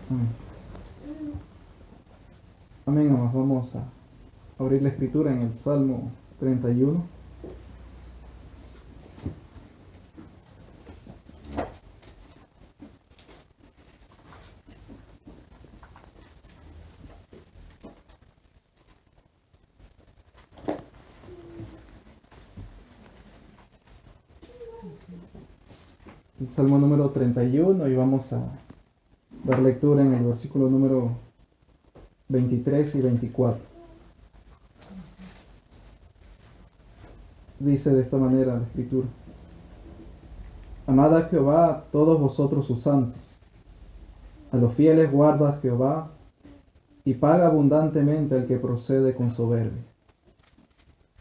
Amén. Amén, amados. Vamos a abrir la escritura en el Salmo 31. El Salmo número 31 y vamos a dar lectura en el versículo número 23 y 24. Dice de esta manera la escritura: Amad a Jehová todos vosotros sus santos, a los fieles guarda Jehová, y paga abundantemente al que procede con soberbia.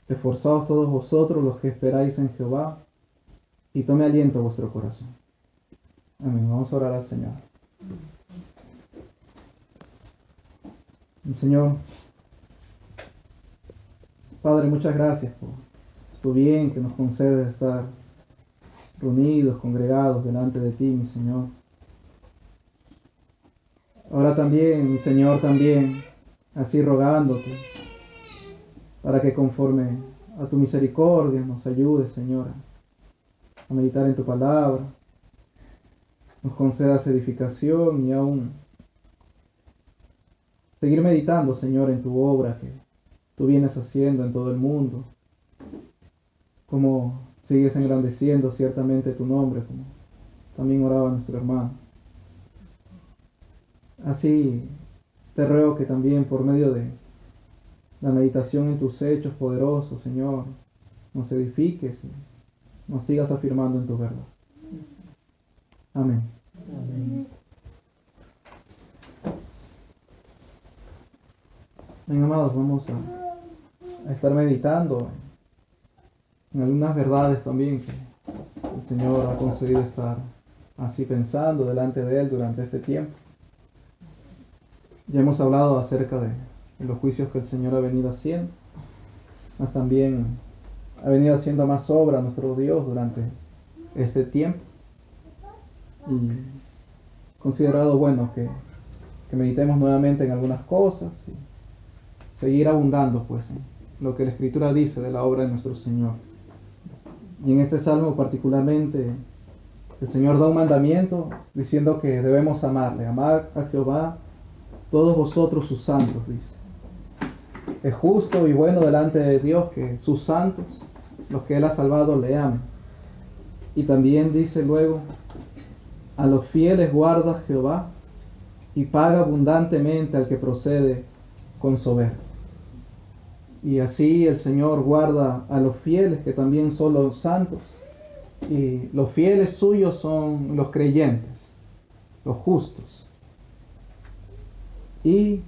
Esforzaos todos vosotros los que esperáis en Jehová, y tome aliento vuestro corazón. Amén. Vamos a orar al Señor. Señor, Padre, muchas gracias por tu bien que nos concede estar reunidos, congregados delante de ti, mi Señor. Ahora también, mi Señor, también así rogándote para que conforme a tu misericordia nos ayudes, Señor, a meditar en tu palabra, nos concedas edificación y aún seguir meditando, Señor, en tu obra que tú vienes haciendo en todo el mundo, como sigues engrandeciendo ciertamente tu nombre, como también oraba nuestro hermano. Así te ruego que también por medio de la meditación en tus hechos poderosos, Señor, nos edifiques y nos sigas afirmando en tu verdad. Amén. Amén. Bien, amados, vamos a estar meditando en algunas verdades también que el Señor ha concedido estar así pensando delante de Él durante este tiempo. Ya hemos hablado acerca de los juicios que el Señor ha venido haciendo, mas también ha venido haciendo más obra nuestro Dios durante este tiempo. Y considerado bueno que meditemos nuevamente en algunas cosas y seguir abundando pues en lo que la Escritura dice de la obra de nuestro Señor. Y en este salmo particularmente el Señor da un mandamiento diciendo que debemos amarle, amar a Jehová todos vosotros sus santos, dice. Es justo y bueno delante de Dios que sus santos, los que Él ha salvado, le amen. Y también dice luego: a los fieles guarda Jehová, y paga abundantemente al que procede con soberbia. Y así el Señor guarda a los fieles, que también son los santos, y los fieles suyos son los creyentes, los justos. Y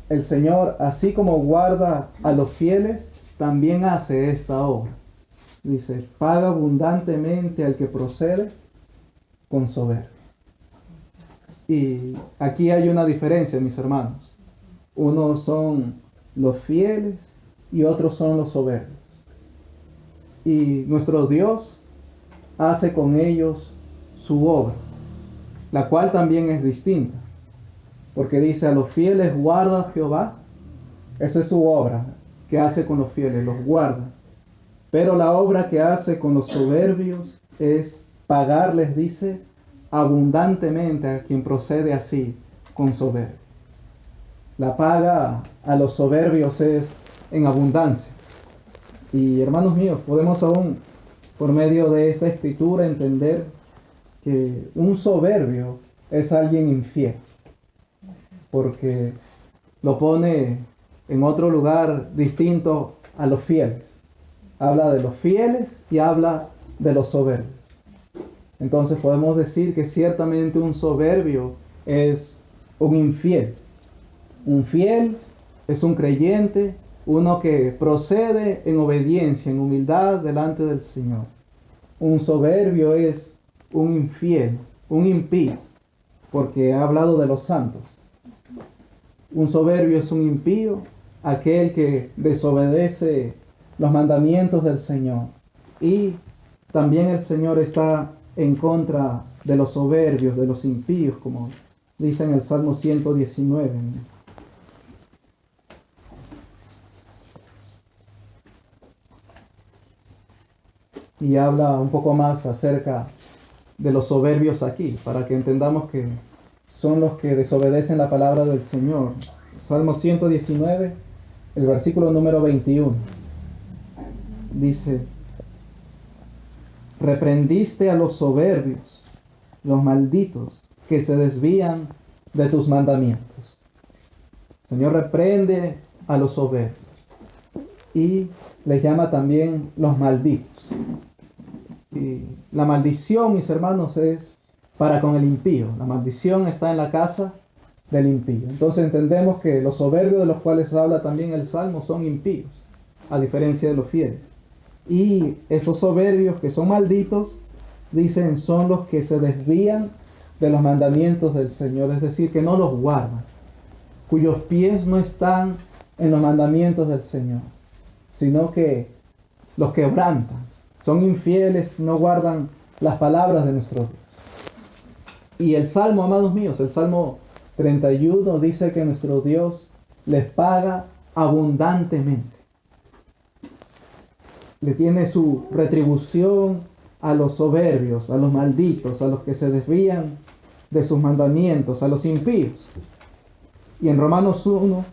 el Señor, así como guarda a los fieles, también hace esta obra. Dice: paga abundantemente al que procede con soberbia. Y aquí hay una diferencia, mis hermanos. Unos son los fieles y otros son los soberbios. Y nuestro Dios hace con ellos su obra, la cual también es distinta. Porque dice: a los fieles guarda Jehová. Esa es su obra que hace con los fieles, los guarda. Pero la obra que hace con los soberbios es pagarles, dice, abundantemente a quien procede así con soberbia. La paga a los soberbios es en abundancia. Y hermanos míos, podemos aún por medio de esta escritura entender que un soberbio es alguien infiel, porque lo pone en otro lugar distinto a los fieles. Habla de los fieles y habla de los soberbios. Entonces podemos decir que ciertamente un soberbio es un infiel. Un fiel es un creyente, uno que procede en obediencia, en humildad delante del Señor. Un soberbio es un infiel, un impío, porque ha hablado de los santos. Un soberbio es un impío, aquel que desobedece los mandamientos del Señor. Y también el Señor está en contra de los soberbios, de los impíos, como Dice en el Salmo 119. Y habla un poco más acerca de los soberbios aquí, para que entendamos que son los que desobedecen la palabra del Señor. Salmo 119, el versículo número 21. Dice: reprendiste a los soberbios, los malditos, que se desvían de tus mandamientos. El Señor reprende a los soberbios y les llama también los malditos. Y la maldición, mis hermanos, es para con el impío. La maldición está en la casa del impío. Entonces entendemos que los soberbios de los cuales habla también el Salmo son impíos, a diferencia de los fieles. Y estos soberbios que son malditos, dicen, son los que se desvían de los mandamientos del Señor, es decir, que no los guardan, cuyos pies no están en los mandamientos del Señor, sino que los quebrantan. Son infieles, no guardan las palabras de nuestro Dios. Y el Salmo, amados míos, el Salmo 31 dice que nuestro Dios les paga abundantemente. Le tiene su retribución a los soberbios, a los malditos, a los que se desvían de sus mandamientos, a los impíos. Y en Romanos 1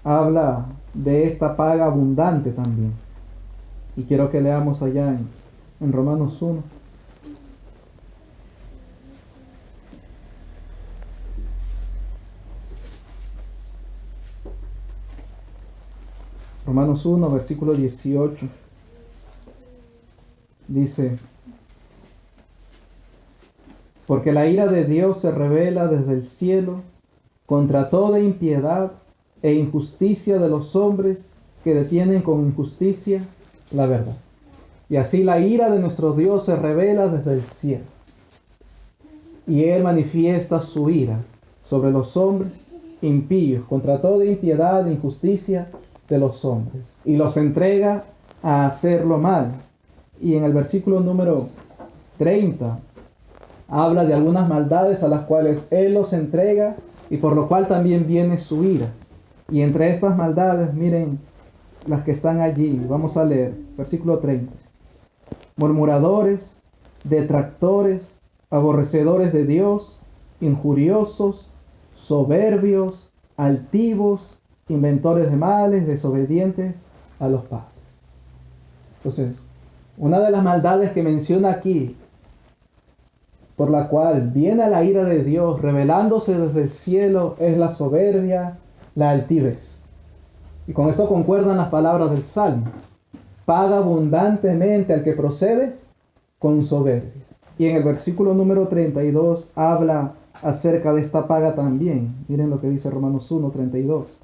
habla de esta paga abundante también. Y quiero que leamos allá en Romanos 1. Romanos 1, versículo 18. Dice: porque la ira de Dios se revela desde el cielo contra toda impiedad e injusticia de los hombres que detienen con injusticia la verdad. Y así la ira de nuestro Dios se revela desde el cielo. Y Él manifiesta su ira sobre los hombres impíos, contra toda impiedad e injusticia de los hombres. Y los entrega a hacer lo mal. Y en el versículo número 30 habla de algunas maldades a las cuales Él los entrega y por lo cual también viene su ira. Y entre estas maldades, miren las que están allí. Vamos a leer, versículo 30. Murmuradores, detractores, aborrecedores de Dios, injuriosos, soberbios, altivos, inventores de males, desobedientes a los padres. Entonces, una de las maldades que menciona aquí, por la cual viene la ira de Dios revelándose desde el cielo, es la soberbia, la altivez. Y con esto concuerdan las palabras del Salmo: paga abundantemente al que procede con soberbia. Y en el versículo número 32 habla acerca de esta paga también. Miren lo que dice Romanos 1, 32.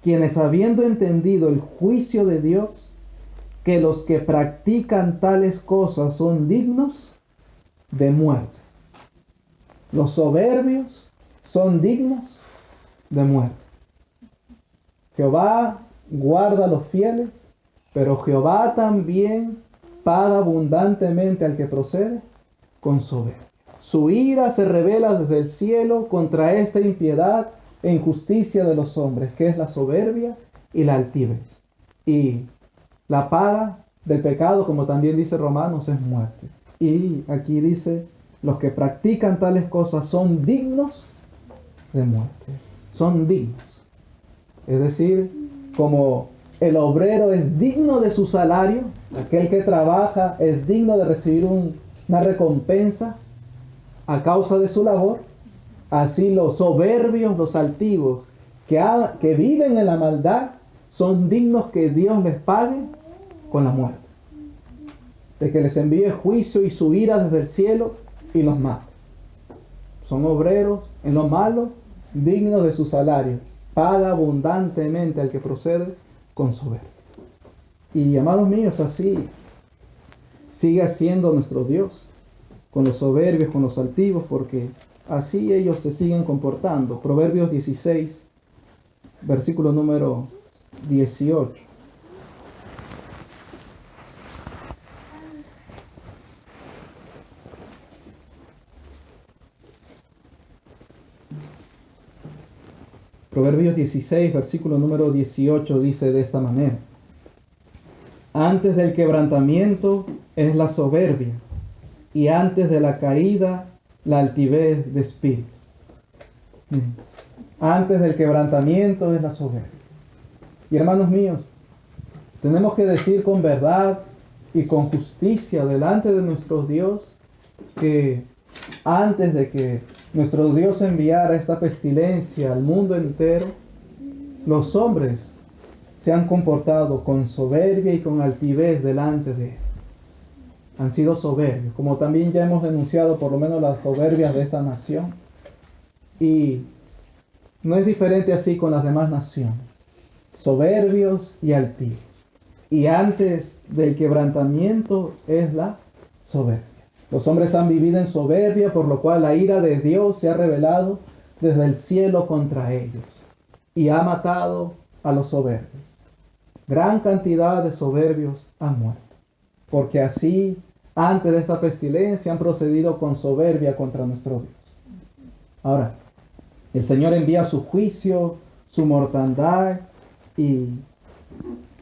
Quienes habiendo entendido el juicio de Dios, que los que practican tales cosas son dignos de muerte. Los soberbios son dignos de muerte. Jehová guarda a los fieles, pero Jehová también paga abundantemente al que procede con soberbia. Su ira se revela desde el cielo contra esta impiedad e injusticia de los hombres, que es la soberbia y la altivez. Y la paga del pecado, como también dice Romanos, es muerte. Y aquí dice, los que practican tales cosas son dignos de muerte. Son dignos. Es decir, como el obrero es digno de su salario, aquel que trabaja es digno de recibir una recompensa a causa de su labor, así los soberbios, los altivos, que viven en la maldad, son dignos que Dios les pague con la muerte. De que les envíe juicio y su ira desde el cielo y los mate. Son obreros en lo malo, dignos de su salario. Paga abundantemente al que procede con soberbia. Y amados míos, así sigue siendo nuestro Dios, con los soberbios, con los altivos, porque así ellos se siguen comportando. Proverbios 16, versículo número 18. Proverbios 16, versículo número 18 dice de esta manera: antes del quebrantamiento es la soberbia, y antes de la caída la altivez de espíritu. Antes del quebrantamiento es la soberbia. Y hermanos míos, tenemos que decir con verdad y con justicia delante de nuestro Dios que antes de que nuestro Dios enviara esta pestilencia al mundo entero, los hombres se han comportado con soberbia y con altivez delante de Él. Han sido soberbios, como también ya hemos denunciado por lo menos las soberbias de esta nación. Y no es diferente así con las demás naciones. Soberbios y altivos. Y antes del quebrantamiento es la soberbia. Los hombres han vivido en soberbia, por lo cual la ira de Dios se ha revelado desde el cielo contra ellos y ha matado a los soberbios. Gran cantidad de soberbios han muerto, porque así, antes de esta pestilencia, han procedido con soberbia contra nuestro Dios. Ahora, el Señor envía su juicio, su mortandad y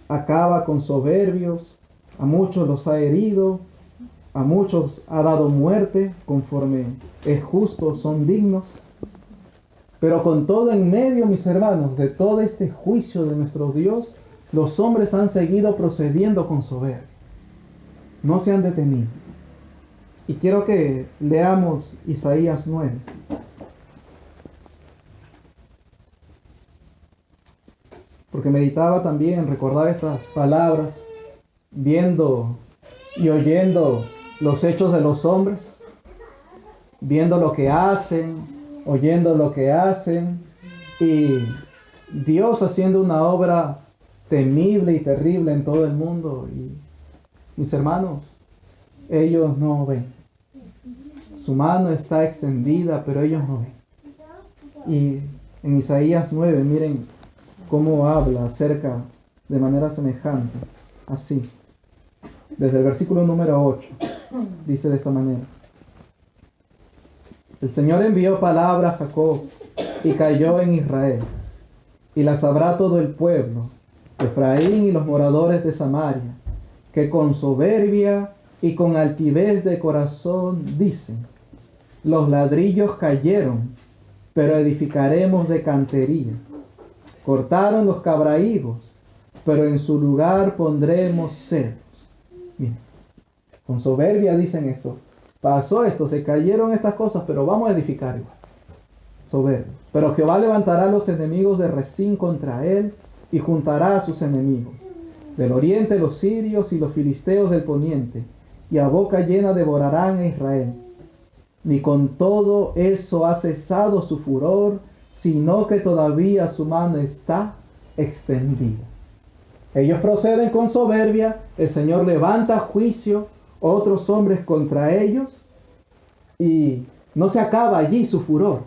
acaba con soberbios. A muchos los ha herido, a muchos ha dado muerte, conforme es justo, son dignos. Pero con todo en medio, mis hermanos, de todo este juicio de nuestro Dios, los hombres han seguido procediendo con soberbia. No se han detenido. Y quiero que leamos Isaías 9. Porque meditaba también en recordar estas palabras, viendo y oyendo los hechos de los hombres, viendo lo que hacen, oyendo lo que hacen, y Dios haciendo una obra temible y terrible en todo el mundo. Y mis hermanos, ellos no ven. Su mano está extendida, pero ellos no ven. Y en Isaías 9, miren cómo habla acerca de manera semejante, así. Desde el versículo número 8, dice de esta manera: el Señor envió palabra a Jacob y cayó en Israel, y la sabrá todo el pueblo, Efraín y los moradores de Samaria, que con soberbia y con altivez de corazón dicen: los ladrillos cayeron, pero edificaremos de cantería. Cortaron los cabrahigos, pero en su lugar pondremos cedros. Miren, con soberbia dicen esto: pasó esto, se cayeron estas cosas, pero vamos a edificar igual. Soberbio. Pero Jehová levantará a los enemigos de Rezín contra él y juntará a sus enemigos. Del oriente los sirios y los filisteos del poniente, y a boca llena devorarán a Israel. Ni con todo eso ha cesado su furor, sino que todavía su mano está extendida. Ellos proceden con soberbia, el Señor levanta juicio, otros hombres contra ellos, y no se acaba allí su furor.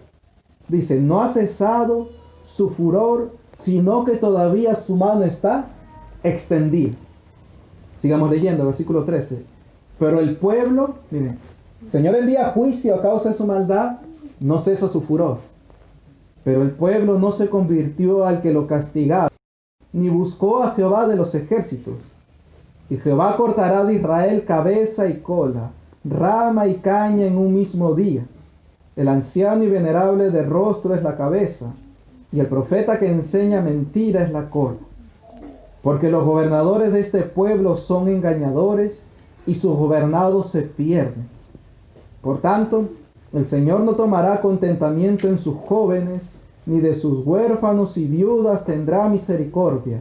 Dice, no ha cesado su furor, sino que todavía su mano está extendida. Sigamos leyendo, versículo 13. Pero el pueblo, miren, el Señor envía juicio a causa de su maldad, no cesa su furor. Pero el pueblo no se convirtió al que lo castigaba, ni buscó a Jehová de los ejércitos. Y Jehová cortará de Israel cabeza y cola, rama y caña en un mismo día. El anciano y venerable de rostro es la cabeza, y el profeta que enseña mentira es la cola. Porque los gobernadores de este pueblo son engañadores, y sus gobernados se pierden. Por tanto, el Señor no tomará contentamiento en sus jóvenes, ni de sus huérfanos y viudas tendrá misericordia,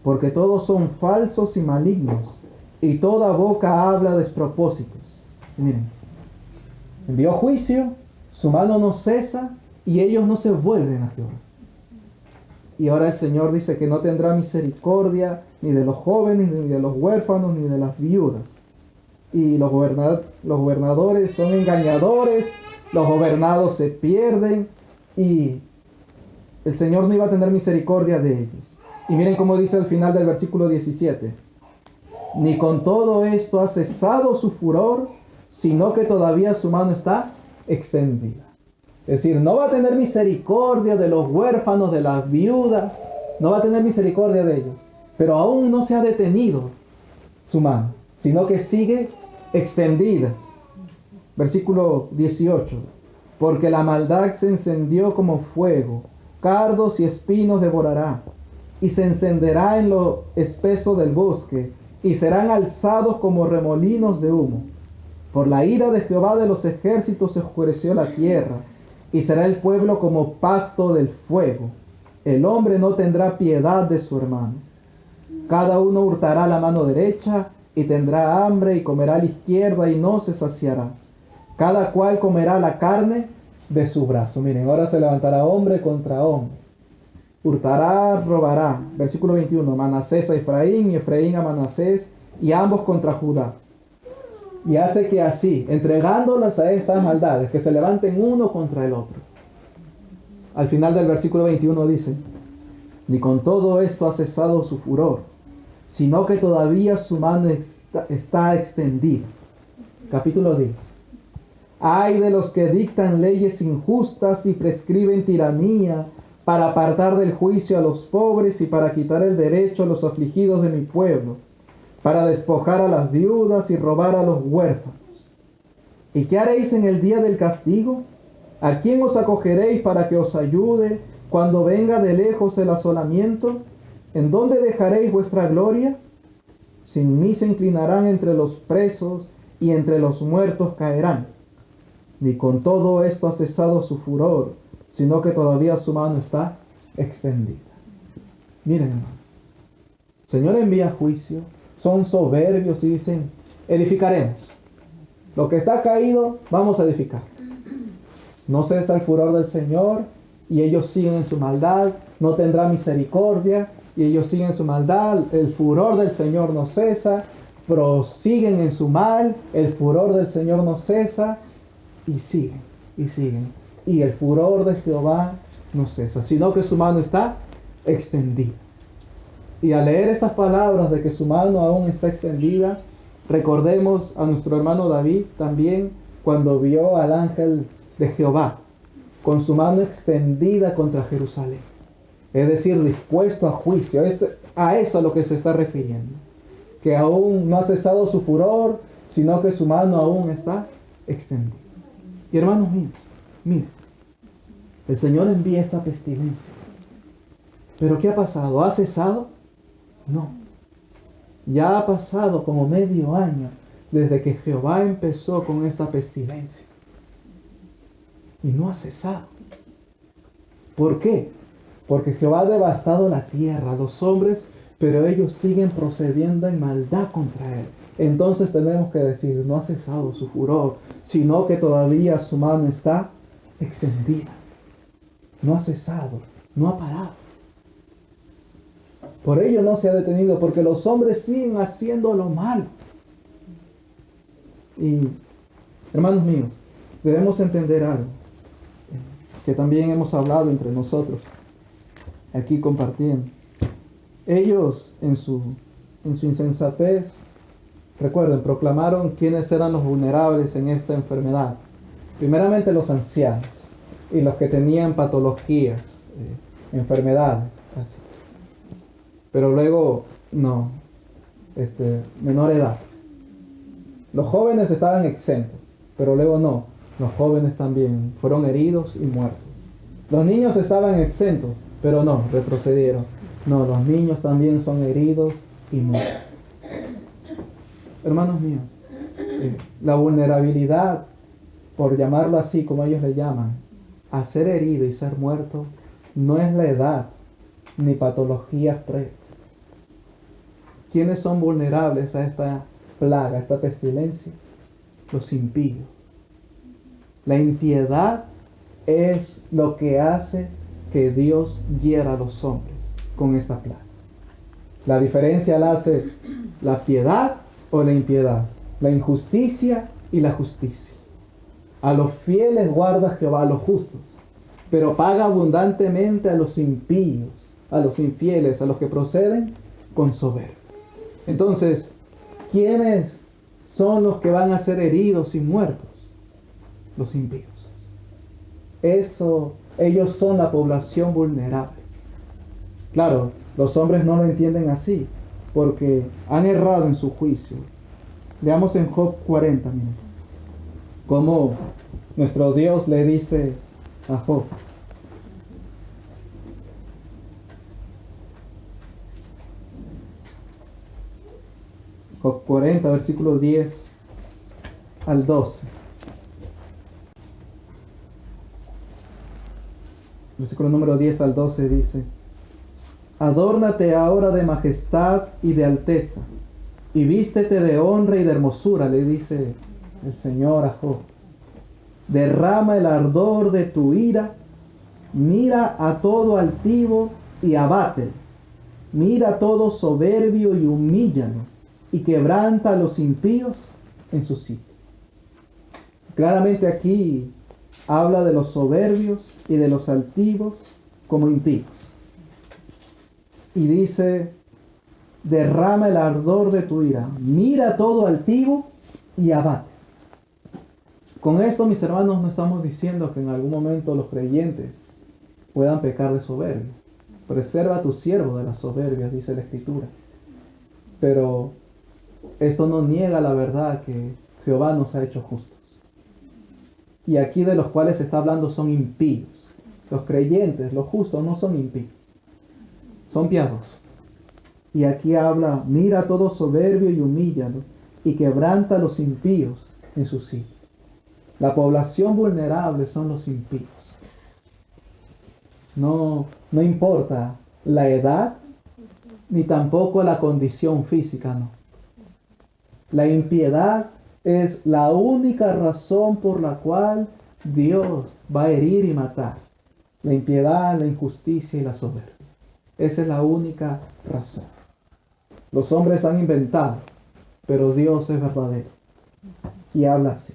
porque todos son falsos y malignos, y toda boca habla despropósitos. Y miren, envió juicio, su mano no cesa, y ellos no se vuelven a Jehová. Y ahora el Señor dice que no tendrá misericordia ni de los jóvenes, ni de los huérfanos, ni de las viudas. Y los gobernadores son engañadores, los gobernados se pierden, y el Señor no iba a tener misericordia de ellos. Y miren cómo dice al final del versículo 17. Ni con todo esto ha cesado su furor, sino que todavía su mano está extendida. Es decir, no va a tener misericordia de los huérfanos, de las viudas, no va a tener misericordia de ellos. Pero aún no se ha detenido su mano, sino que sigue extendida. Versículo 18. Porque la maldad se encendió como fuego, cardos y espinos devorará, y se encenderá en lo espeso del bosque, y serán alzados como remolinos de humo. Por la ira de Jehová de los ejércitos se oscureció la tierra, y será el pueblo como pasto del fuego. El hombre no tendrá piedad de su hermano. Cada uno hurtará la mano derecha, y tendrá hambre, y comerá a la izquierda, y no se saciará. Cada cual comerá la carne de su brazo. Miren, ahora se levantará hombre contra hombre. Hurtará, robará. Versículo 21. Manasés a Efraín y Efraín a Manasés, y ambos contra Judá. Y hace que así, entregándolas a estas maldades, que se levanten uno contra el otro. Al final del versículo 21 dice: ni con todo esto ha cesado su furor, sino que todavía su mano está extendida. Capítulo 10. Ay de los que dictan leyes injustas y prescriben tiranía, para apartar del juicio a los pobres y para quitar el derecho a los afligidos de mi pueblo, para despojar a las viudas y robar a los huérfanos. ¿Y qué haréis en el día del castigo? ¿A quién os acogeréis para que os ayude cuando venga de lejos el asolamiento? ¿En dónde dejaréis vuestra gloria? Sin mí se inclinarán entre los presos y entre los muertos caerán. Ni con todo esto ha cesado su furor, sino que todavía su mano está extendida. Miren, hermano, el Señor envía juicio, son soberbios y dicen: edificaremos. Lo que está caído, vamos a edificar. No cesa el furor del Señor, y ellos siguen en su maldad. No tendrá misericordia, y ellos siguen en su maldad. El furor del Señor no cesa, prosiguen en su mal. El furor del Señor no cesa, y siguen, y siguen. Y el furor de Jehová no cesa, sino que su mano está extendida. Y al leer estas palabras de que su mano aún está extendida, recordemos a nuestro hermano David también, cuando vio al ángel de Jehová con su mano extendida contra Jerusalén. Es decir, dispuesto a juicio. Es a eso a lo que se está refiriendo. Que aún no ha cesado su furor, sino que su mano aún está extendida. Y hermanos míos, miren, el Señor envía esta pestilencia. ¿Pero qué ha pasado? ¿Ha cesado? No. Ya ha pasado como medio año desde que Jehová empezó con esta pestilencia. Y no ha cesado. ¿Por qué? Porque Jehová ha devastado la tierra, los hombres, pero ellos siguen procediendo en maldad contra él. Entonces tenemos que decir: no ha cesado su furor, sino que todavía su mano está extendida. No ha cesado, no ha parado. Por ello no se ha detenido, porque los hombres siguen haciendo lo malo. Y, hermanos míos, debemos entender algo que también hemos hablado entre nosotros, aquí compartiendo. Ellos, en su insensatez, recuerden, proclamaron quiénes eran los vulnerables en esta enfermedad. Primeramente los ancianos y los que tenían patologías, enfermedades, así. Pero luego, no, menor edad. Los jóvenes estaban exentos, pero luego no, los jóvenes también fueron heridos y muertos. Los niños estaban exentos, pero no, retrocedieron. No, los niños también son heridos y muertos. Hermanos míos, la vulnerabilidad, por llamarlo así como ellos le llaman, a ser herido y ser muerto, no es la edad ni patologías previas. ¿Quiénes son vulnerables a esta plaga, a esta pestilencia? Los impíos. La impiedad es lo que hace que Dios hiera a los hombres con esta plaga. La diferencia la hace la piedad o la impiedad, la injusticia y la justicia. A los fieles guarda Jehová, a los justos, pero paga abundantemente a los impíos, a los infieles, a los que proceden con soberbia. Entonces, ¿quiénes son los que van a ser heridos y muertos? Los impíos. ellos son la población vulnerable. Claro, los hombres no lo entienden así, porque han errado en su juicio. Veamos en Job 40, miren, cómo nuestro Dios le dice a Job. Job 40, versículos 10 al 12. Versículo número 10 al 12 dice: Adórnate ahora de majestad y de alteza, y vístete de honra y de hermosura, le dice el Señor a Job. Derrama el ardor de tu ira, mira a todo altivo y abátelo. Mira a todo soberbio y humíllalo, y quebranta a los impíos en su sitio. Claramente aquí habla de los soberbios y de los altivos como impíos. Y dice: derrama el ardor de tu ira, mira todo altivo y abate. Con esto, mis hermanos, no estamos diciendo que en algún momento los creyentes puedan pecar de soberbia. Preserva a tu siervo de la soberbia, dice la Escritura. Pero esto no niega la verdad que Jehová nos ha hecho justos. Y aquí de los cuales se está hablando son impíos. Los creyentes, los justos, no son impíos, son piadosos. Y aquí habla: mira todo soberbio y humíllalo, y quebranta a los impíos en su sitio. La población vulnerable son los impíos. No importa la edad, ni tampoco la condición física, no. La impiedad es la única razón por la cual Dios va a herir y matar. La impiedad, la injusticia y la soberbia. Esa es la única razón. Los hombres han inventado, pero Dios es verdadero. Y habla así.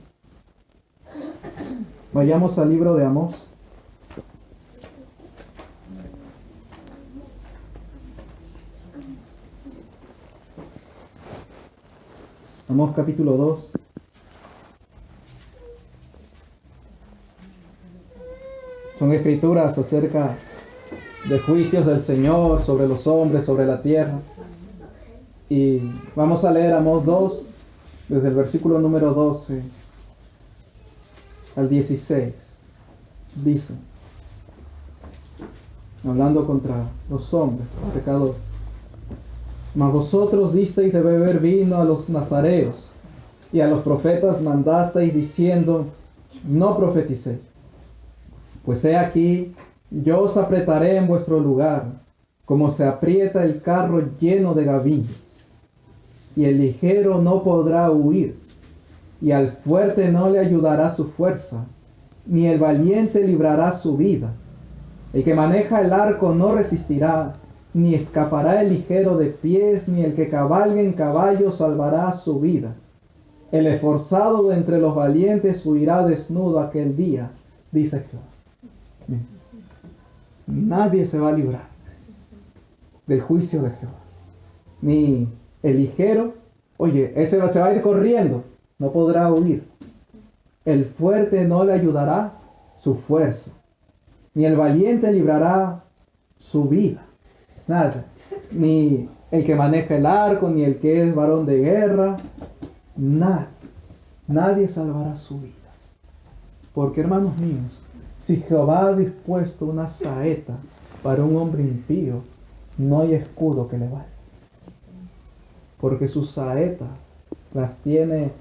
Vayamos al libro de Amós. Amós capítulo 2. Son escrituras acerca de juicios del Señor sobre los hombres, sobre la tierra. Y vamos a leer Amós 2, desde el versículo número 12 al 16. Dice, hablando contra los hombres, los pecadores: Mas vosotros disteis de beber vino a los nazareos, y a los profetas mandasteis diciendo: no profeticéis. Pues he aquí, yo os apretaré en vuestro lugar, como se aprieta el carro lleno de gavillas, y el ligero no podrá huir, y al fuerte no le ayudará su fuerza, ni el valiente librará su vida. El que maneja el arco no resistirá, ni escapará el ligero de pies, ni el que cabalga en caballo salvará su vida. El esforzado de entre los valientes huirá desnudo aquel día, dice Jehová. Nadie se va a librar del juicio de Jehová. Ni el ligero, ese se va a ir corriendo, no podrá huir. El fuerte no le ayudará su fuerza, ni el valiente librará su vida. Nada, ni el que maneja el arco, ni el que es varón de guerra, nadie salvará su vida. Porque, hermanos míos, si Jehová ha dispuesto una saeta para un hombre impío, no hay escudo que le valga. Porque sus saetas las tiene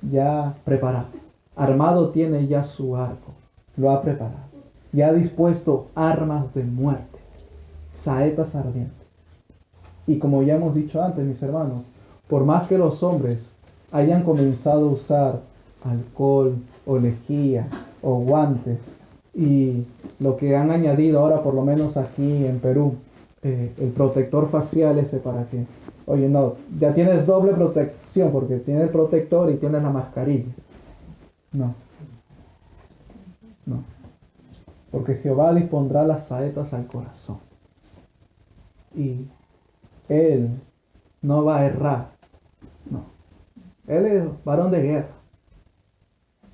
ya preparadas. Armado tiene ya su arco, lo ha preparado. Ya ha dispuesto armas de muerte, saetas ardientes. Y como ya hemos dicho antes, mis hermanos, por más que los hombres hayan comenzado a usar alcohol o lejía o guantes, y lo que han añadido ahora, por lo menos aquí en Perú, el protector facial ese para que, ya tienes doble protección porque tienes el protector y tienes la mascarilla. No. Porque Jehová dispondrá las saetas al corazón. Y Él no va a errar. No. Él es varón de guerra.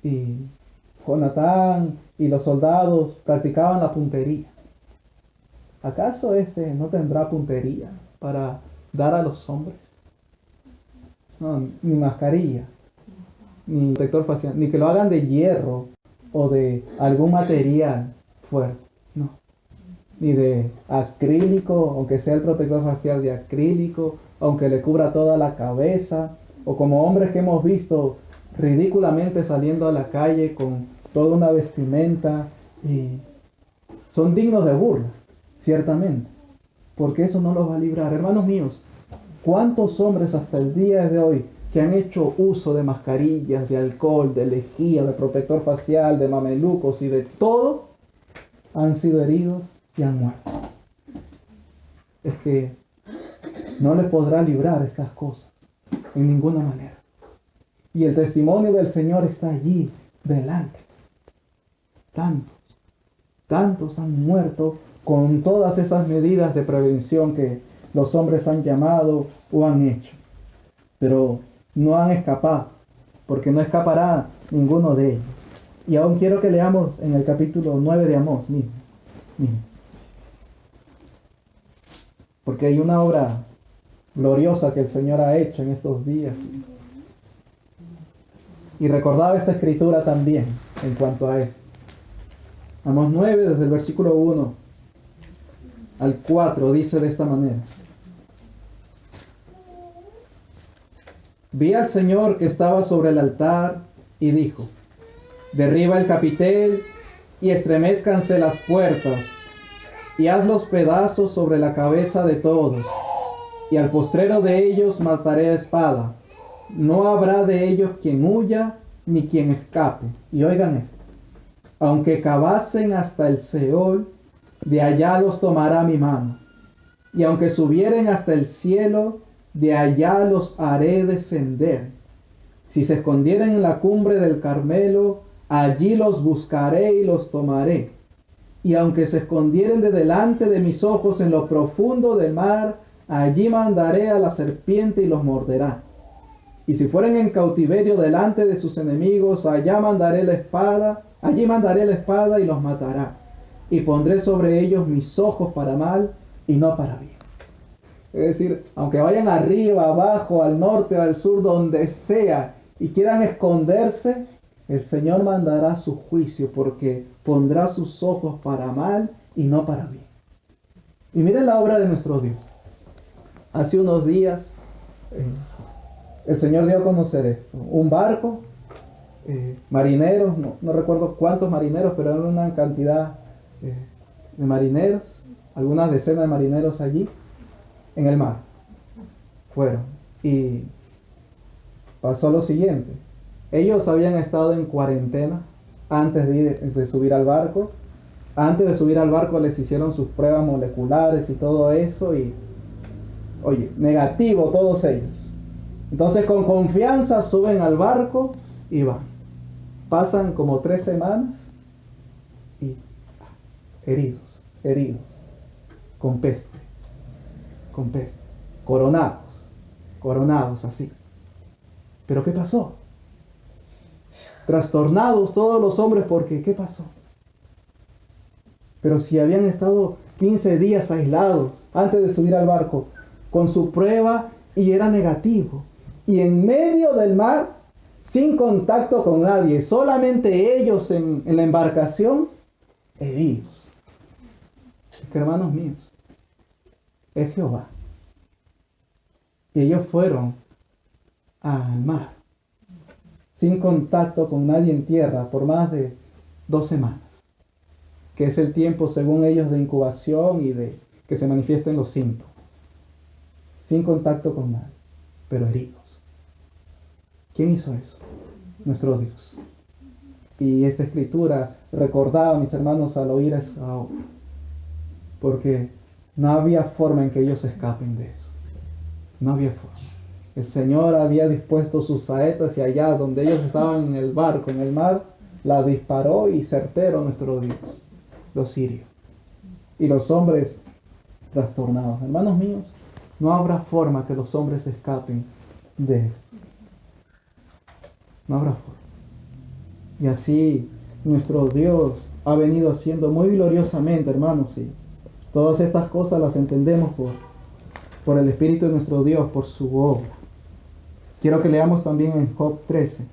Y Jonatán y los soldados practicaban la puntería. ¿Acaso este no tendrá puntería para dar a los hombres? No, ni mascarilla, ni protector facial, ni que lo hagan de hierro o de algún material fuerte, no. Ni de acrílico, aunque sea el protector facial de acrílico, aunque le cubra toda la cabeza, o como hombres que hemos visto ridículamente saliendo a la calle con toda una vestimenta, y son dignos de burla, ciertamente, porque eso no los va a librar. Hermanos míos, ¿cuántos hombres hasta el día de hoy que han hecho uso de mascarillas, de alcohol, de lejía, de protector facial, de mamelucos y de todo, han sido heridos y han muerto? Es que no les podrá librar estas cosas en ninguna manera. Y el testimonio del Señor está allí delante. Tantos han muerto con todas esas medidas de prevención que los hombres han llamado o han hecho. Pero no han escapado, porque no escapará ninguno de ellos. Y aún quiero que leamos en el capítulo 9 de Amós mismo. Porque hay una obra gloriosa que el Señor ha hecho en estos días. Y recordaba esta escritura también en cuanto a esto. Amós 9, desde el versículo 1 al 4, dice de esta manera: Vi al Señor que estaba sobre el altar y dijo: derriba el capitel y estremezcanse las puertas y haz los pedazos sobre la cabeza de todos, y al postrero de ellos mataré a espada. No habrá de ellos quien huya ni quien escape. Y oigan esto: aunque cavasen hasta el Seol, de allá los tomará mi mano. Y aunque subieren hasta el cielo, de allá los haré descender. Si se escondieren en la cumbre del Carmelo, allí los buscaré y los tomaré. Y aunque se escondieren de delante de mis ojos en lo profundo del mar, allí mandaré a la serpiente y los morderá. Y si fueren en cautiverio delante de sus enemigos, allí mandaré la espada y los matará. Y pondré sobre ellos mis ojos para mal y no para bien. Es decir, aunque vayan arriba, abajo, al norte, al sur, donde sea, y quieran esconderse, el Señor mandará su juicio, porque pondrá sus ojos para mal y no para bien. Y miren la obra de nuestro Dios. Hace unos días el Señor dio a conocer esto. Un barco, marineros, no recuerdo cuántos marineros, pero era una cantidad de marineros, algunas decenas de marineros allí en el mar. Fueron. Y pasó lo siguiente. Ellos habían estado en cuarentena antes de subir al barco. Antes de subir al barco les hicieron sus pruebas moleculares y todo eso. Y, oye, negativo todos ellos. Entonces con confianza suben al barco y van. Pasan como 3 semanas y heridos, con peste, coronados así. ¿Pero qué pasó? Trastornados todos los hombres porque ¿qué pasó? Pero si habían estado 15 días aislados antes de subir al barco con su prueba y era negativo, y en medio del mar, sin contacto con nadie, solamente ellos en la embarcación, heridos. Hermanos míos, es Jehová. Y ellos fueron al mar, sin contacto con nadie en tierra, por más de 2 semanas, que es el tiempo, según ellos, de incubación y de que se manifiesten los síntomas. Sin contacto con nadie, pero heridos. ¿Quién hizo eso? Nuestro Dios. Y esta escritura recordaba a mis hermanos al oír esa obra, porque no había forma en que ellos escapen de eso. No había forma. El Señor había dispuesto sus saetas y allá donde ellos estaban en el barco, en el mar, la disparó y certero nuestro Dios los hirió. Y los hombres trastornados. Hermanos míos, no habrá forma que los hombres escapen de esto. No habrá forma. Y así nuestro Dios ha venido haciendo muy gloriosamente, hermanos, y todas estas cosas las entendemos por el Espíritu de nuestro Dios, por su obra. Quiero que leamos también en Job 13.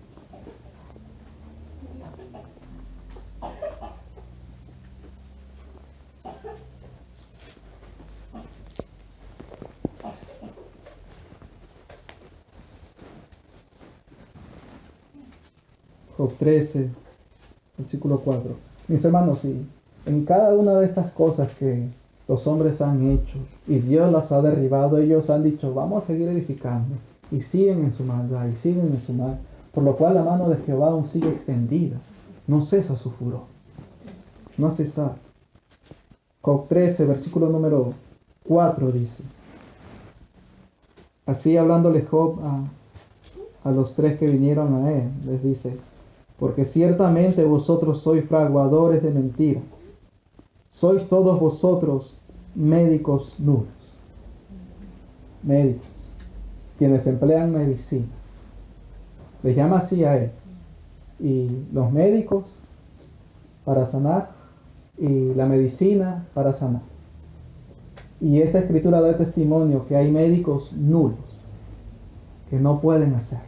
Job 13, versículo 4. Mis hermanos, sí, en cada una de estas cosas que los hombres han hecho y Dios las ha derribado, ellos han dicho, vamos a seguir edificando, y siguen en su maldad, y siguen en su mal, por lo cual la mano de Jehová aún sigue extendida, no cesa su furor, no ha cesado. Job 13, versículo número 4 dice, así hablándole Job a los tres que vinieron a él, les dice, porque ciertamente vosotros sois fraguadores de mentira, sois todos vosotros médicos nulos, médicos, quienes emplean medicina, les llama así a él, y los médicos para sanar, y la medicina para sanar. Y esta escritura da testimonio que hay médicos nulos, que no pueden hacerlo.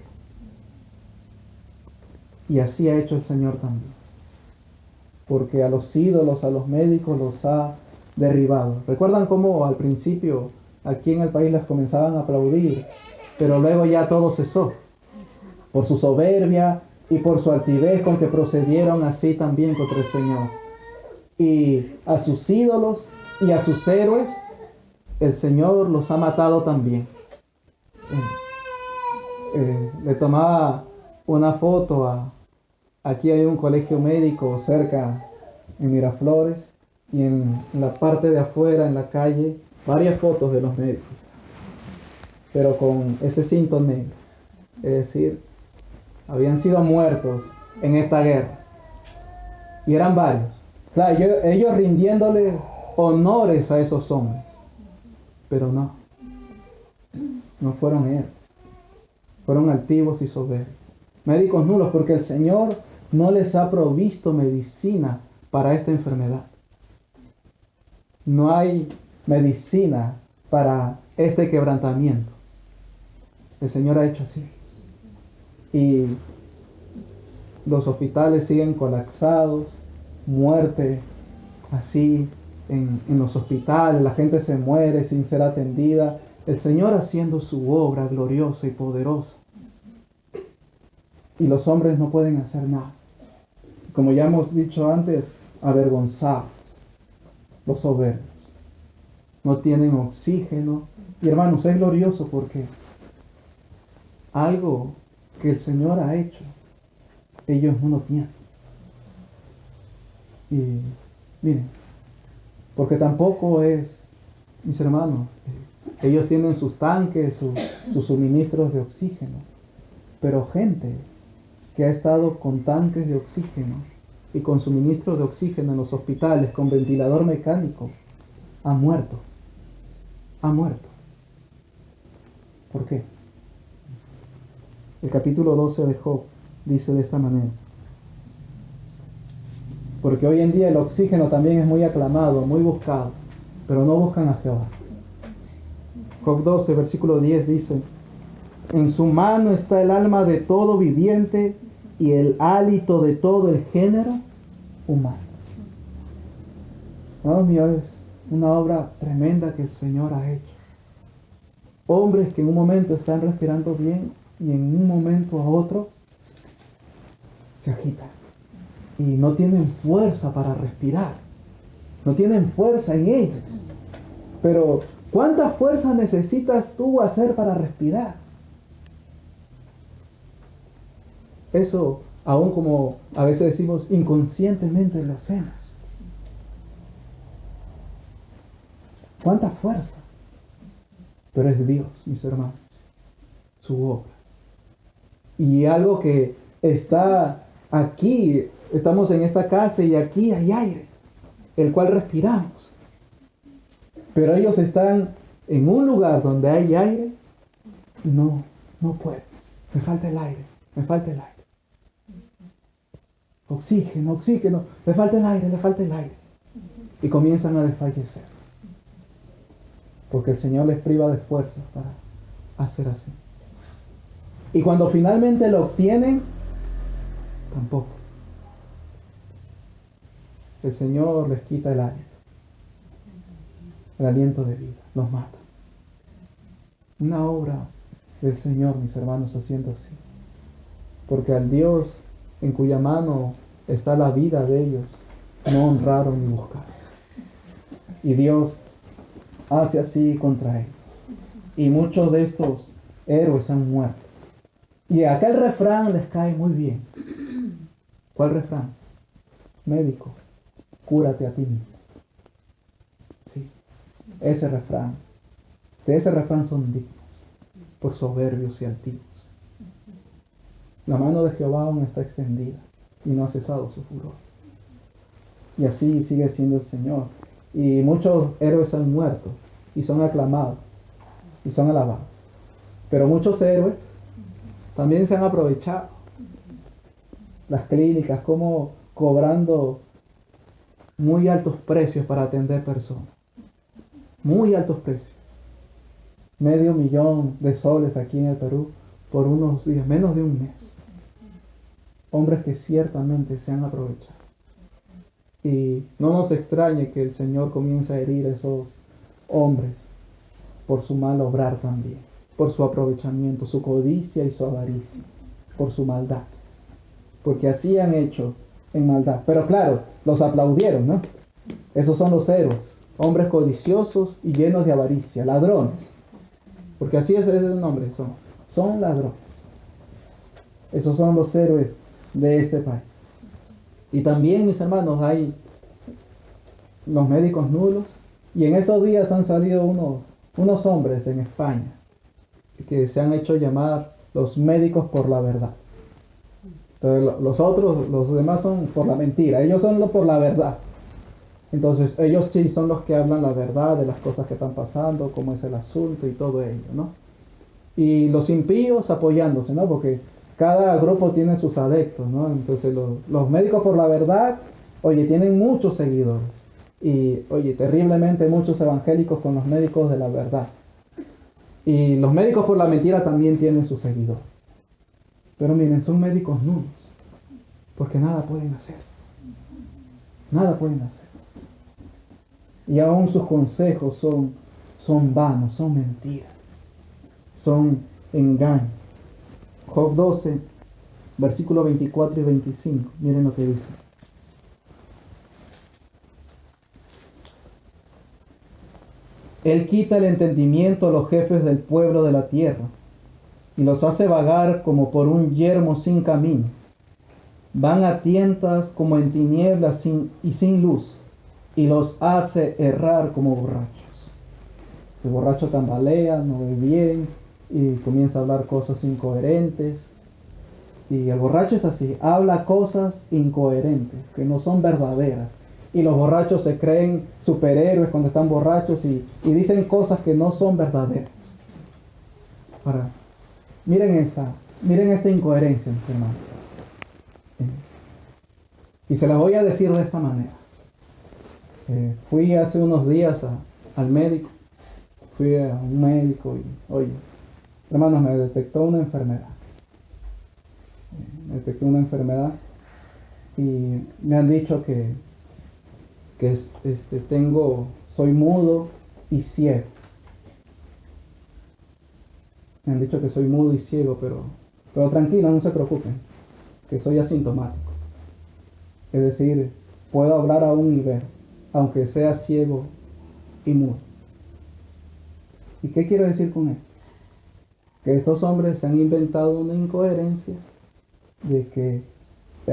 Y así ha hecho el Señor también. Porque a los ídolos, a los médicos los ha derribado. ¿Recuerdan cómo al principio aquí en el país les comenzaban a aplaudir? Pero luego ya todo cesó. Por su soberbia y por su altivez con que procedieron así también contra el Señor. Y a sus ídolos y a sus héroes, el Señor los ha matado también. Le tomaba una foto aquí hay un colegio médico cerca en Miraflores y en la parte de afuera, en la calle, varias fotos de los médicos, pero con ese cinto negro. Es decir, habían sido muertos en esta guerra. Y eran varios. Claro, ellos rindiéndole honores a esos hombres. Pero no fueron ellos. Fueron altivos y soberbios. Médicos nulos, porque el Señor no les ha provisto medicina para esta enfermedad. No hay medicina para este quebrantamiento. El Señor ha hecho así. Y los hospitales siguen colapsados, muerte así en los hospitales, la gente se muere sin ser atendida. El Señor haciendo su obra gloriosa y poderosa. Y los hombres no pueden hacer nada. Como ya hemos dicho antes, avergonzados, los soberbios. No tienen oxígeno. Y hermanos, es glorioso porque algo que el Señor ha hecho, ellos no lo tienen. Y miren, porque tampoco es, mis hermanos, ellos tienen sus tanques, sus suministros de oxígeno, pero gente que ha estado con tanques de oxígeno y con suministros de oxígeno en los hospitales, con ventilador mecánico, ha muerto. Ha muerto. ¿Por qué? El capítulo 12 de Job dice de esta manera. Porque hoy en día el oxígeno también es muy aclamado, muy buscado, pero no buscan a Jehová. Job 12, versículo 10 dice, en su mano está el alma de todo viviente y el hálito de todo el género humano. Hermanos míos, es una obra tremenda que el Señor ha hecho. Hombres que en un momento están respirando bien y en un momento a otro se agitan y no tienen fuerza para respirar. No tienen fuerza en ellos. Pero ¿cuánta fuerza necesitas tú hacer para respirar? Eso, aún como a veces decimos, inconscientemente lo hacemos. ¿Cuánta fuerza? Pero es Dios, mis hermanos, su obra. Y algo que está aquí, estamos en esta casa y aquí hay aire, el cual respiramos. Pero ellos están en un lugar donde hay aire y no pueden. Me falta el aire, me falta el aire. oxígeno, oxígeno, le falta el aire, le falta el aire. Y comienzan a desfallecer. Porque el Señor les priva de fuerzas para hacer así. Y cuando finalmente lo obtienen, tampoco. El Señor les quita el aliento de vida, los mata. Una obra del Señor, mis hermanos, haciendo así. Porque al Dios en cuya mano está la vida de ellos, no honraron ni buscaron. Y Dios hace así contra ellos. Y muchos de estos héroes han muerto. Y aquel refrán les cae muy bien. ¿Cuál refrán? Médico, cúrate a ti mismo. Sí, ese refrán. De ese refrán son dignos, por soberbios y altivos. La mano de Jehová aún está extendida y no ha cesado su furor. Y así sigue siendo el Señor. Y muchos héroes han muerto y son aclamados y son alabados. Pero muchos héroes también se han aprovechado. Las clínicas, como cobrando muy altos precios para atender personas. Muy altos precios. $500,000 aquí en el Perú por unos días, menos de un mes. Hombres que ciertamente se han aprovechado. Y no nos extrañe que el Señor comience a herir a esos hombres por su mal obrar también, por su aprovechamiento, su codicia y su avaricia, por su maldad. Porque así han hecho en maldad. Pero claro, los aplaudieron, ¿no? Esos son los héroes, hombres codiciosos y llenos de avaricia, ladrones. Porque así es el nombre, son ladrones. Esos son los héroes de este país. Y también, mis hermanos, hay los médicos nulos. Y en estos días han salido unos hombres en España que se han hecho llamar los médicos por la verdad. Entonces, los demás son por la mentira. Ellos son los por la verdad. Entonces, ellos sí son los que hablan la verdad de las cosas que están pasando, cómo es el asunto y todo ello, ¿no? Y los impíos apoyándose, ¿no? Porque cada grupo tiene sus adeptos, ¿no? Entonces, los médicos por la verdad, oye, tienen muchos seguidores. Y, oye, terriblemente muchos evangélicos con los médicos de la verdad. Y los médicos por la mentira también tienen sus seguidores. Pero miren, son médicos nulos. Porque nada pueden hacer. Nada pueden hacer. Y aún sus consejos son vanos, son mentiras, son engaños. Job 12, versículos 24 y 25. Miren lo que dice. Él quita el entendimiento a los jefes del pueblo de la tierra y los hace vagar como por un yermo sin camino. Van a tientas como en tinieblas y sin luz, y los hace errar como borrachos. El borracho tambalea, no ve bien y comienza a hablar cosas incoherentes. Y el borracho es así, habla cosas incoherentes, que no son verdaderas. Y los borrachos se creen superhéroes cuando están borrachos y dicen cosas que no son verdaderas. Ahora, miren esta incoherencia, mis hermanos. Y se las voy a decir de esta manera. Fui hace unos días al médico. Fui a un médico y, oye, hermanos, me detectó una enfermedad. Y me han dicho que soy mudo y ciego. Me han dicho que soy mudo y ciego, pero tranquilo, no se preocupen, que soy asintomático. Es decir, puedo hablar aún y ver, aunque sea ciego y mudo. ¿Y qué quiero decir con esto? Que estos hombres se han inventado una incoherencia de que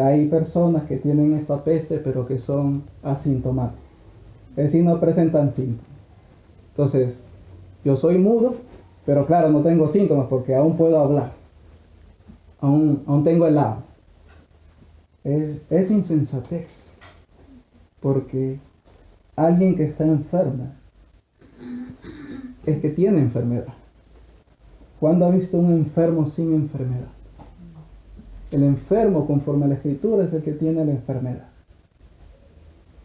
hay personas que tienen esta peste pero que son asintomáticos. Es decir, no presentan síntomas. Entonces, yo soy mudo, pero claro, no tengo síntomas porque aún puedo hablar. Aún tengo el habla. Es insensatez. Porque alguien que está enferma es que tiene enfermedad. ¿Cuándo ha visto un enfermo sin enfermedad? El enfermo, conforme a la Escritura, es el que tiene la enfermedad.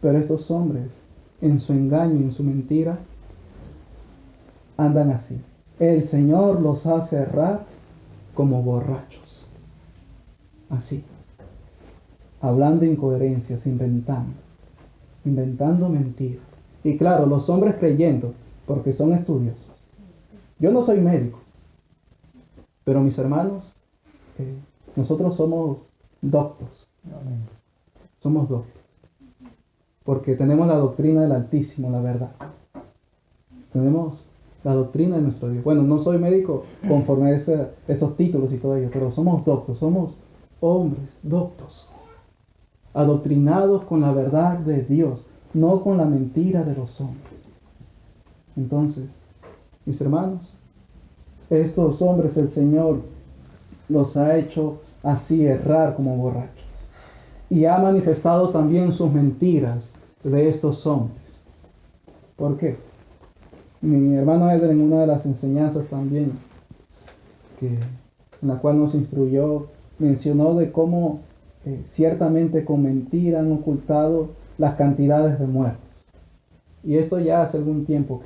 Pero estos hombres, en su engaño y en su mentira, andan así. El Señor los hace errar como borrachos. Así. Hablando incoherencias, inventando mentiras. Y claro, los hombres creyendo, porque son estudiosos. Yo no soy médico, pero mis hermanos, nosotros somos doctos. Somos doctos. Porque tenemos la doctrina del Altísimo, la verdad. Tenemos la doctrina de nuestro Dios. Bueno, no soy médico conforme a esos títulos y todo ello, pero somos doctos, somos hombres doctos, adoctrinados con la verdad de Dios, no con la mentira de los hombres. Entonces, mis hermanos, estos hombres el Señor los ha hecho así errar como borrachos. Y ha manifestado también sus mentiras de estos hombres. ¿Por qué? Mi hermano Edgar, en una de las enseñanzas también, en la cual nos instruyó, mencionó de cómo ciertamente con mentira han ocultado las cantidades de muertos. Y esto ya hace algún tiempo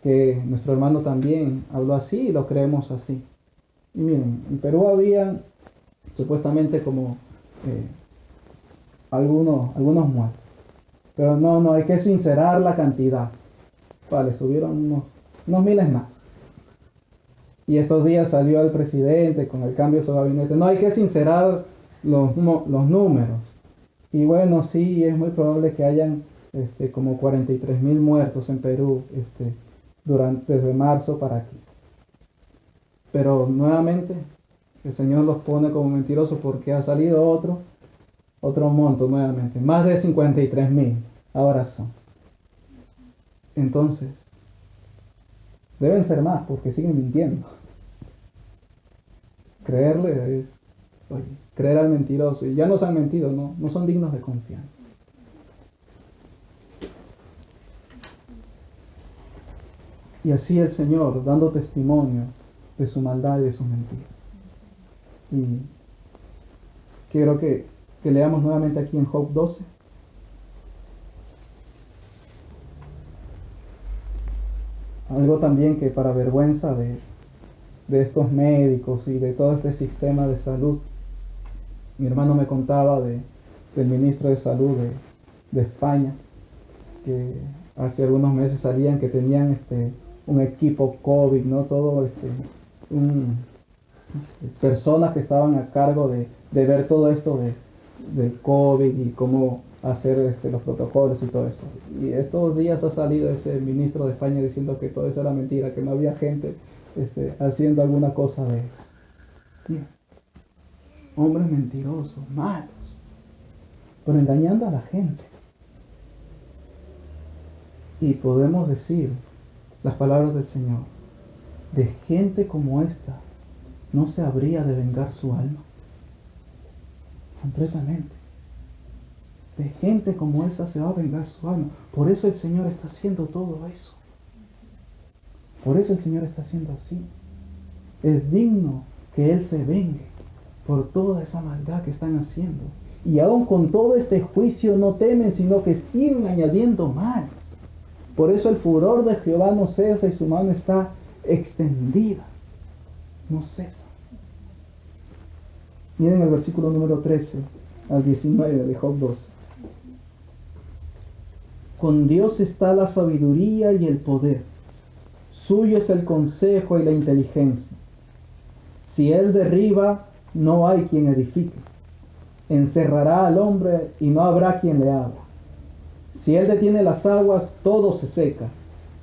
que nuestro hermano también habló así y lo creemos así. Y miren, en Perú había supuestamente como algunos muertos. Pero no, hay que sincerar la cantidad. Vale, subieron unos miles más. Y estos días salió el presidente con el cambio de su gabinete. No, hay que sincerar los números. Y bueno, sí, es muy probable que hayan como 43,000 muertos en Perú desde marzo para aquí. Pero nuevamente el Señor los pone como mentirosos porque ha salido otro monto nuevamente. Más de 53,000 ahora son. Entonces, deben ser más porque siguen mintiendo. Creerle es, creer al mentiroso. Y ya nos han mentido, no son dignos de confianza. Y así el Señor, dando testimonio de su maldad y de sus mentiras. Y quiero que leamos nuevamente aquí en Job 12. Algo también que para vergüenza de estos médicos y de todo este sistema de salud. Mi hermano me contaba del ministro de salud de España, que hace algunos meses salían que tenían un equipo COVID, ¿no? Todo personas que estaban a cargo de ver todo esto del COVID y cómo hacer los protocolos y todo eso. Y estos días ha salido ese ministro de España diciendo que todo eso era mentira, que no había gente haciendo alguna cosa de eso. Bien. Hombres mentirosos, malos, pero engañando a la gente. Y podemos decir las palabras del Señor: de gente como esta no se habría de vengar su alma. Completamente. De gente como esa se va a vengar su alma. Por eso el Señor está haciendo todo eso. Por eso el Señor está haciendo así. Es digno que Él se vengue por toda esa maldad que están haciendo. Y aún con todo este juicio no temen, sino que siguen añadiendo mal. Por eso el furor de Jehová no cesa y su mano está extendida. No cesa. Miren el versículo número 13 al 19 de Job 12. Con Dios está la sabiduría y el poder. Suyo es el consejo y la inteligencia. Si Él derriba, no hay quien edifique. Encerrará al hombre y no habrá quien le abra. Si Él detiene las aguas, todo se seca.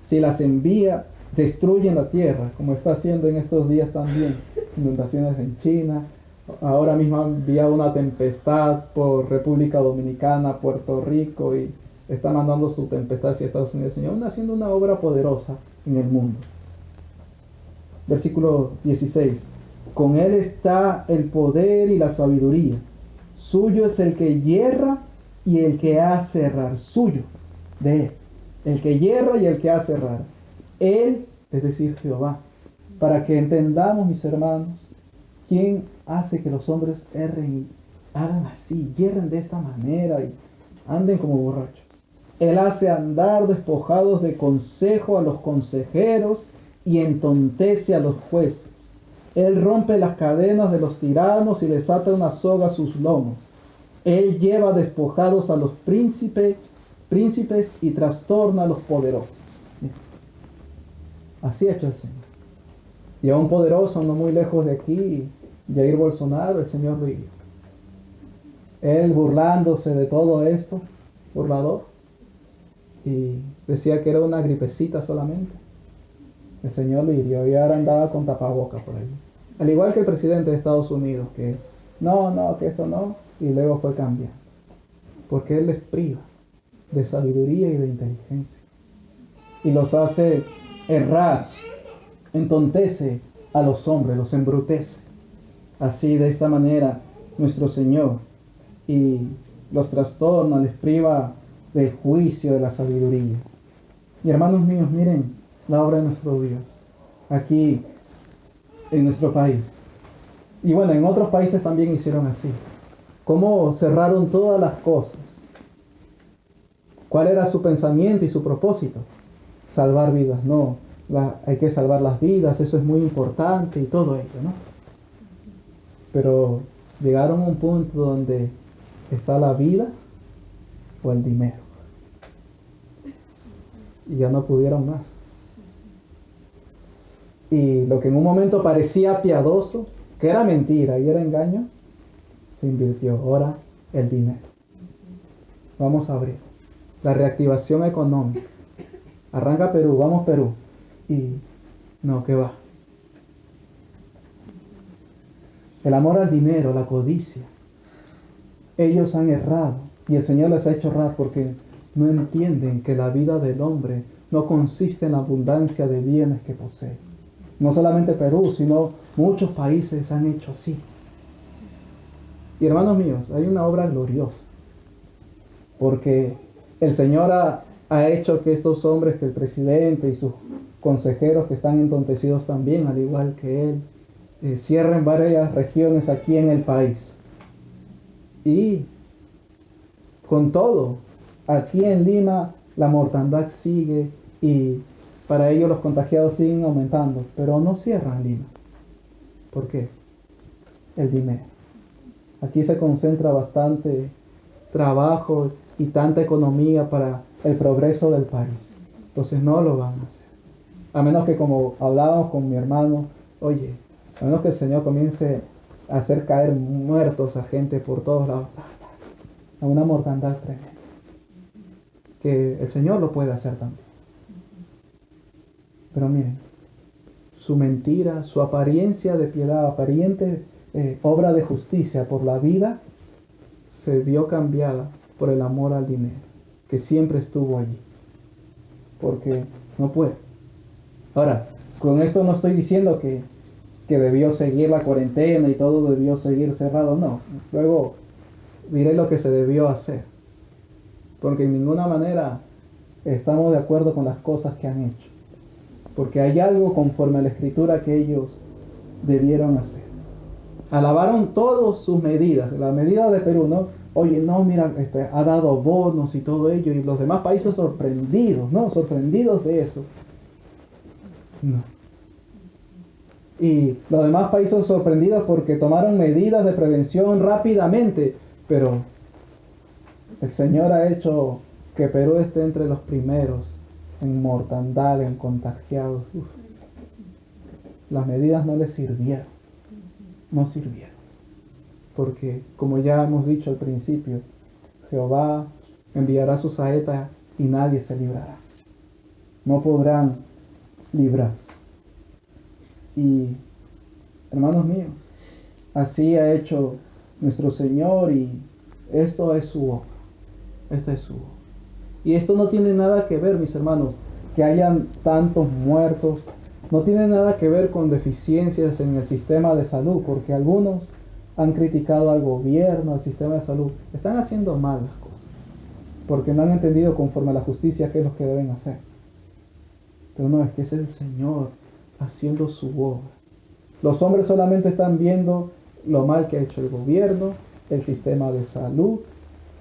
Si las envía, destruyen la tierra, como está haciendo en estos días también. Inundaciones en China. Ahora mismo ha enviado una tempestad por República Dominicana, Puerto Rico, y está mandando su tempestad hacia Estados Unidos. Señor, haciendo una obra poderosa en el mundo. Versículo 16. Con Él está el poder y la sabiduría. Suyo es el que yerra y el que hace errar. Suyo, de Él. El que yerra y el que hace errar. Él, es decir, Jehová. Para que entendamos, mis hermanos, ¿Quién hace que los hombres erren y hagan así, yerren de esta manera y anden como borrachos? Él hace andar despojados de consejo a los consejeros y entontece a los jueces. Él rompe las cadenas de los tiranos y les ata una soga a sus lomos. Él lleva despojados a los príncipes y trastorna a los poderosos. Así ha hecho el Señor. Y a un poderoso, no muy lejos de aquí, Jair Bolsonaro, el Señor lo hirió. Él burlándose de todo esto, burlador, y decía que era una gripecita solamente. El Señor lo hirió y ahora andaba con tapabocas por ahí. Al igual que el presidente de Estados Unidos, que que esto no, y luego fue cambiando. Porque Él les priva de sabiduría y de inteligencia. Y los hace errar, entontece a los hombres, los embrutece. Así, de esta manera, nuestro Señor y los trastorna, les priva del juicio, de la sabiduría. Y hermanos míos, miren la obra de nuestro Dios aquí en nuestro país. Y bueno, en otros países también hicieron así. Cómo cerraron todas las cosas. ¿Cuál era su pensamiento y su propósito? Salvar vidas. No, hay que salvar las vidas, eso es muy importante y todo ello, ¿no? Pero llegaron a un punto donde está la vida o el dinero. Y ya no pudieron más. Y lo que en un momento parecía piadoso, que era mentira y era engaño, se invirtió. Ahora el dinero. Vamos a abrir. La reactivación económica. Arranca Perú, vamos Perú. Y no, ¿qué va? El amor al dinero, la codicia. Ellos han errado y el Señor les ha hecho errar porque no entienden que la vida del hombre no consiste en la abundancia de bienes que posee. No solamente Perú, sino muchos países han hecho así. Y hermanos míos, hay una obra gloriosa, porque el Señor ha hecho que estos hombres, que el presidente y sus consejeros que están entontecidos también, al igual que él, cierren varias regiones aquí en el país. Y con todo, aquí en Lima la mortandad sigue y para ello los contagiados siguen aumentando, pero no cierran Lima. ¿Por qué? El dinero. Aquí se concentra bastante trabajo y tanta economía para el progreso del país. Entonces no lo van a hacer. A menos que, como hablábamos con mi hermano, oye, a menos que el Señor comience a hacer caer muertos a gente por todos lados, a una mortandad tremenda. Que el Señor lo puede hacer también. Pero miren, su mentira, su apariencia de piedad, aparente obra de justicia por la vida, se vio cambiada por el amor al dinero, que siempre estuvo allí. Porque no puede. Ahora, con esto no estoy diciendo que debió seguir la cuarentena y todo debió seguir cerrado, no. Luego diré lo que se debió hacer. Porque en ninguna manera estamos de acuerdo con las cosas que han hecho. Porque hay algo conforme a la Escritura que ellos debieron hacer. Alabaron todas sus medidas. La medida de Perú, ¿no? Oye, no, mira, ha dado bonos y todo ello. Y los demás países sorprendidos, ¿no? Sorprendidos de eso. No. Y los demás países sorprendidos porque tomaron medidas de prevención rápidamente. Pero el Señor ha hecho que Perú esté entre los primeros en mortandad, en contagiados. Uf. Las medidas no les sirvieron. No sirvieron. Porque, como ya hemos dicho al principio, Jehová enviará su saeta y nadie se librará. No podrán librarse. Y, hermanos míos, así ha hecho nuestro Señor y esto es su obra. Esta es su obra. Y esto no tiene nada que ver, mis hermanos, que hayan tantos muertos. No tiene nada que ver con deficiencias en el sistema de salud, porque algunos han criticado al gobierno, al sistema de salud. Están haciendo mal las cosas, porque no han entendido conforme a la justicia qué es lo que deben hacer. Pero no, es que es el Señor haciendo su obra. Los hombres solamente están viendo lo mal que ha hecho el gobierno, el sistema de salud,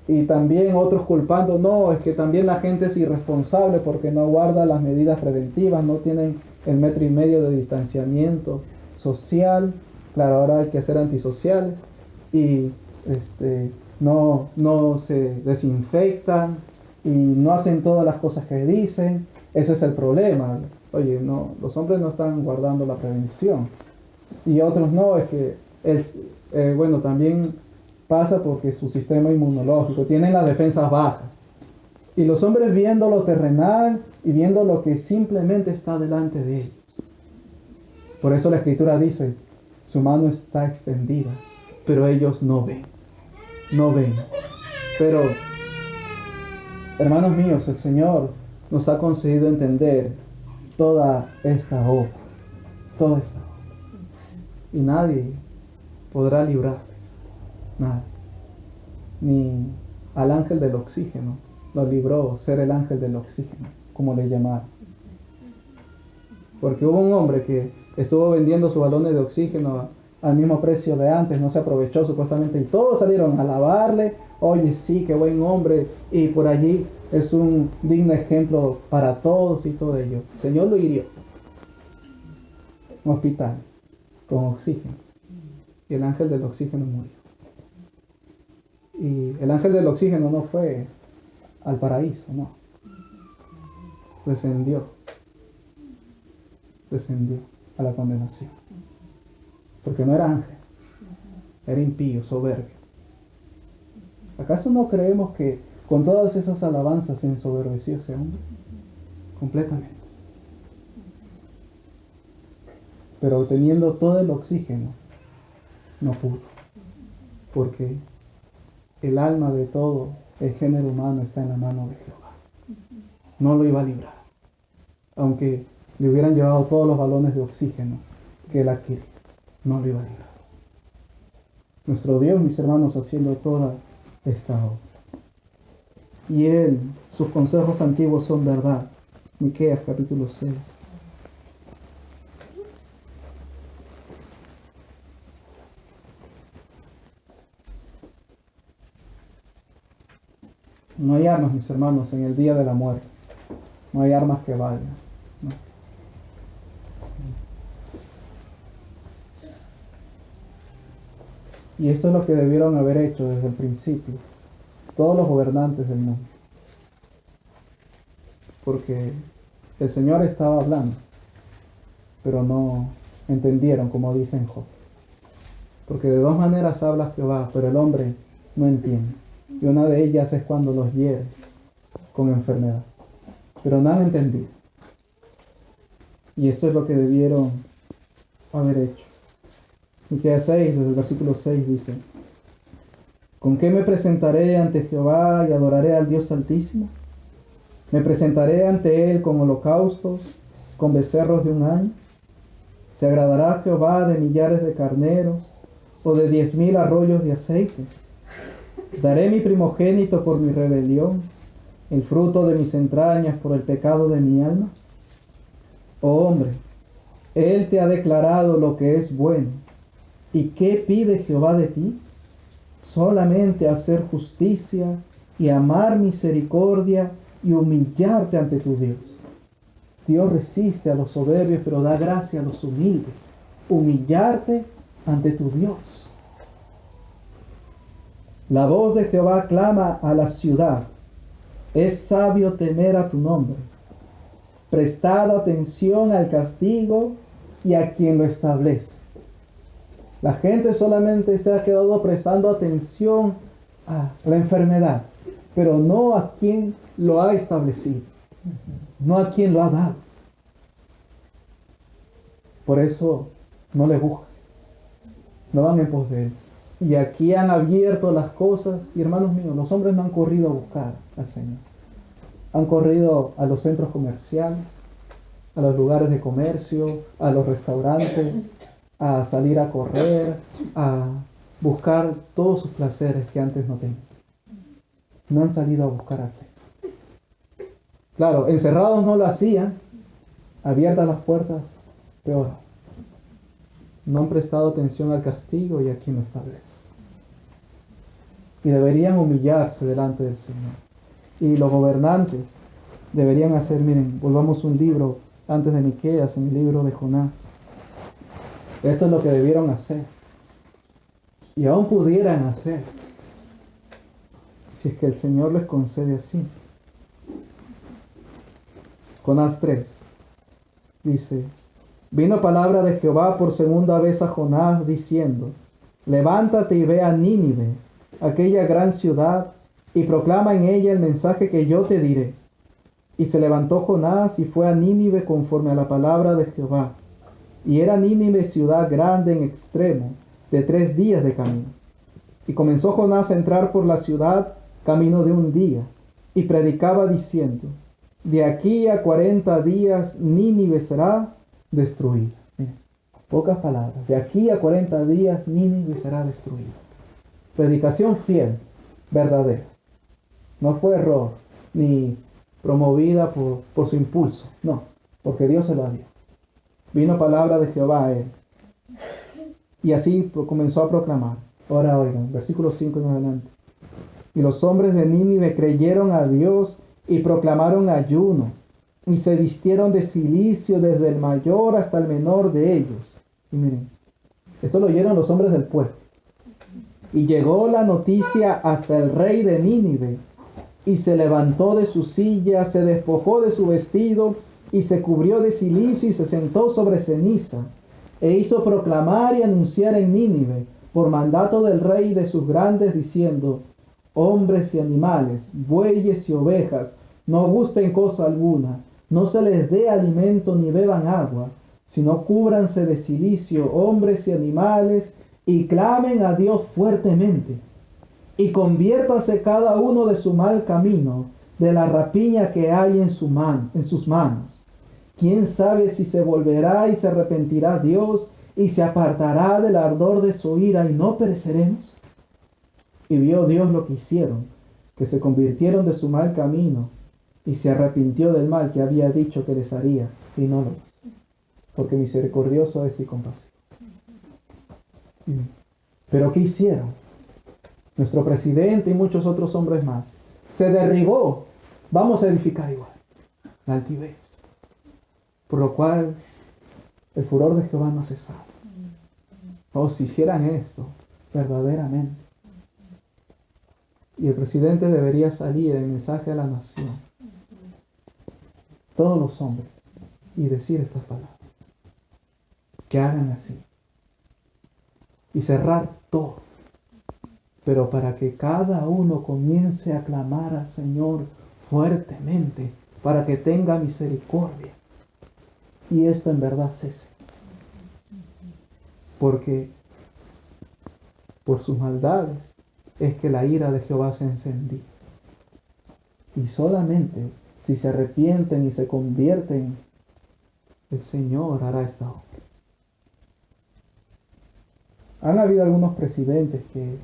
y también otros culpando, no, es que también la gente es irresponsable porque no guarda las medidas preventivas, no tienen el 1,5 metros de distanciamiento social. Claro, ahora hay que ser antisociales y no se desinfectan y no hacen todas las cosas que dicen. Ese es el problema. Oye, no, los hombres no están guardando la prevención. Y otros no, es que bueno, también pasa porque su sistema inmunológico, tienen las defensas bajas. Y los hombres viendo lo terrenal y viendo lo que simplemente está delante de ellos. Por eso la Escritura dice, su mano está extendida, pero ellos no ven. No ven. Pero, hermanos míos, el Señor nos ha concedido entender toda esta obra. Toda esta obra. Y nadie podrá librarles. Nada. Ni al ángel del oxígeno lo libró ser el ángel del oxígeno, como le llamaron. Porque hubo un hombre que estuvo vendiendo sus balones de oxígeno al mismo precio de antes, no se aprovechó supuestamente, y todos salieron a alabarle. Oye, sí, qué buen hombre, y por allí es un digno ejemplo para todos y todo ello. El Señor lo hirió. Un hospital con oxígeno. Y el ángel del oxígeno murió. Y el ángel del oxígeno no fue al paraíso, no. Descendió a la condenación. Porque no era ángel, era impío, soberbio. ¿Acaso no creemos que con todas esas alabanzas se ensoberbeció ese hombre? Completamente. Pero teniendo todo el oxígeno, no pudo. Porque el alma de todo el género humano está en la mano de Jehová. No lo iba a librar. Aunque le hubieran llevado todos los balones de oxígeno que él adquirió, no lo iba a librar. Nuestro Dios, mis hermanos, haciendo toda esta obra. Y Él, sus consejos antiguos son verdad. Miqueas capítulo 6. No hay armas, mis hermanos, en el día de la muerte. No hay armas que valgan. ¿No? Y esto es lo que debieron haber hecho desde el principio todos los gobernantes del mundo. Porque el Señor estaba hablando, pero no entendieron, como dice en Job. Porque de dos maneras habla Jehová, pero el hombre no entiende. Y una de ellas es cuando los hiere con enfermedad. Pero no han entendido. Y esto es lo que debieron haber hecho. Miqueas 6, desde el versículo 6 dice: ¿Con qué me presentaré ante Jehová y adoraré al Dios Altísimo? ¿Me presentaré ante Él con holocaustos, con becerros de un año? ¿Se agradará Jehová de millares de carneros o de 10,000 arroyos de aceite? ¿Daré mi primogénito por mi rebelión, el fruto de mis entrañas por el pecado de mi alma? Oh hombre, Él te ha declarado lo que es bueno. ¿Y qué pide Jehová de ti? Solamente hacer justicia y amar misericordia y humillarte ante tu Dios. Dios resiste a los soberbios, pero da gracia a los humildes. Humillarte ante tu Dios. La voz de Jehová clama a la ciudad. Es sabio temer a tu nombre. Prestad atención al castigo y a quien lo establece. La gente solamente se ha quedado prestando atención a la enfermedad, pero no a quien lo ha establecido, no a quien lo ha dado. Por eso no le buscan, no van en pos de él. Y aquí han abierto las cosas, y hermanos míos, los hombres no han corrido a buscar al Señor. Han corrido a los centros comerciales, a los lugares de comercio, a los restaurantes, a salir a correr, a buscar todos sus placeres que antes no tenían. No han salido a buscar al Señor. Claro, encerrados no lo hacían, abiertas las puertas, peor. no han prestado atención al castigo y aquí no establece. Y deberían humillarse delante del Señor. Y los gobernantes deberían hacer, miren, volvamos un libro antes de Miqueas, en el libro de Jonás. Esto es lo que debieron hacer. Y aún pudieran hacer, si es que el Señor les concede así. Jonás 3 dice: vino palabra de Jehová por segunda vez a Jonás, diciendo: levántate y ve a Nínive, aquella gran ciudad, y proclama en ella el mensaje que yo te diré. Y se levantó Jonás y fue a Nínive conforme a la palabra de Jehová. Y era Nínive ciudad grande en extremo, de 3 días de camino. Y comenzó Jonás a entrar por la ciudad camino de 1 día, y predicaba diciendo: de aquí a 40 días Nínive será destruida. Miren, pocas palabras. De aquí a 40 días Nínive será destruida. Predicación fiel, verdadera. No fue error, ni promovida por su impulso. No, porque Dios se lo dio. Vino palabra de Jehová a él. Y así comenzó a proclamar. Ahora oigan, versículo 5 en adelante. Y los hombres de Nínive creyeron a Dios y proclamaron ayuno, y se vistieron de cilicio desde el mayor hasta el menor de ellos. Y miren, esto lo oyeron los hombres del pueblo. Y llegó la noticia hasta el rey de Nínive, y se levantó de su silla, se despojó de su vestido, y se cubrió de cilicio, y se sentó sobre ceniza, e hizo proclamar y anunciar en Nínive, por mandato del rey y de sus grandes, diciendo: hombres y animales, bueyes y ovejas, no gusten cosa alguna, no se les dé alimento ni beban agua, sino cúbranse de cilicio hombres y animales, y clamen a Dios fuertemente, y conviértase cada uno de su mal camino, de la rapiña que hay en sus manos. ¿Quién sabe si se volverá y se arrepentirá Dios, y se apartará del ardor de su ira, y no pereceremos? Y vio Dios lo que hicieron, que se convirtieron de su mal camino, y se arrepintió del mal que había dicho que les haría, y no lo hizo, porque misericordioso es y compasivo. Pero ¿qué hicieron? Nuestro presidente y muchos otros hombres más. Se derribó. Vamos a edificar igual. La altivez. Por lo cual el furor de Jehová no cesaba. Oh, si hicieran esto verdaderamente. Y el presidente debería salir en mensaje a la nación. Todos los hombres. Y decir estas palabras. Que hagan así. Y cerrar todo. Pero para que cada uno comience a clamar al Señor fuertemente, para que tenga misericordia. Y esto en verdad cese. Porque por sus maldades es que la ira de Jehová se encendió. Y solamente si se arrepienten y se convierten, el Señor hará esta obra. Han habido algunos presidentes que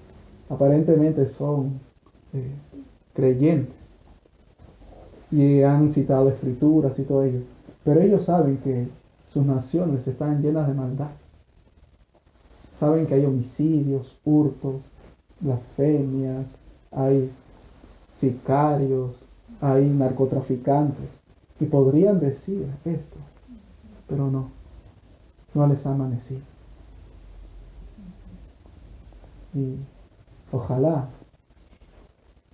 aparentemente son creyentes y han citado escrituras y todo ello, pero ellos saben que sus naciones están llenas de maldad. Saben que hay homicidios, hurtos, blasfemias, hay sicarios, hay narcotraficantes, y podrían decir esto, pero no les ha amanecido. Y ojalá,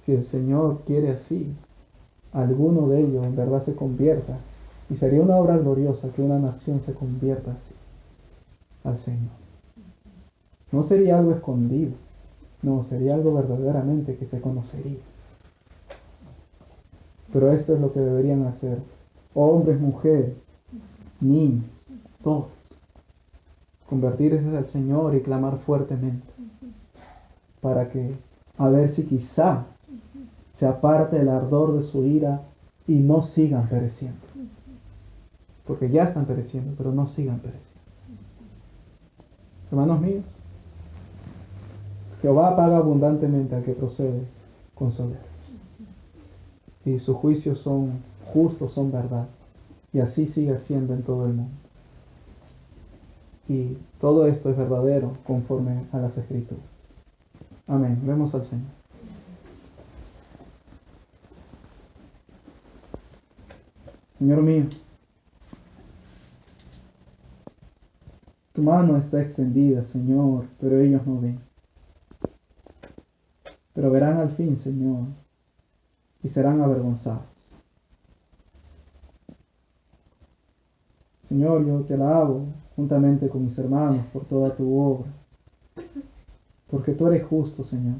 si el Señor quiere así, alguno de ellos en verdad se convierta, y sería una obra gloriosa que una nación se convierta así al Señor. No sería algo escondido, no, sería algo verdaderamente que se conocería. Pero esto es lo que deberían hacer hombres, mujeres, niños, todos. Convertirse al Señor y clamar fuertemente. Para que, a ver si quizá se aparte el ardor de su ira y no sigan pereciendo. Porque ya están pereciendo, pero no sigan pereciendo. Hermanos míos, Jehová paga abundantemente al que procede con soberbia. Y sus juicios son justos, son verdad. Y así sigue siendo en todo el mundo. Y todo esto es verdadero conforme a las Escrituras. Amén. Vemos al Señor. Señor mío, tu mano está extendida, Señor, pero ellos no ven. Pero verán al fin, Señor, y serán avergonzados. Señor, yo te alabo juntamente con mis hermanos por toda tu obra, porque tú eres justo, Señor.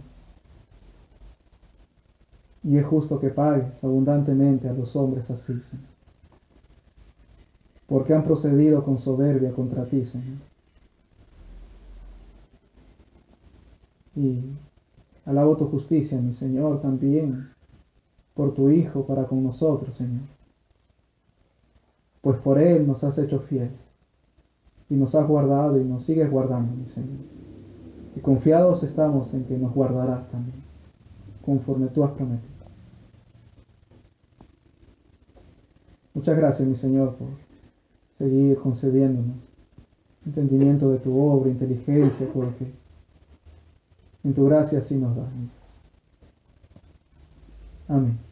Y es justo que pagues abundantemente a los hombres así, Señor. Porque han procedido con soberbia contra ti, Señor. Y alabo tu justicia, mi Señor, también por tu Hijo para con nosotros, Señor. Pues por Él nos has hecho fieles y nos has guardado y nos sigues guardando, mi Señor. Y confiados estamos en que nos guardarás también, conforme tú has prometido. Muchas gracias, mi Señor, por seguir concediéndonos entendimiento de tu obra, inteligencia, porque en tu gracia así nos das. Amén.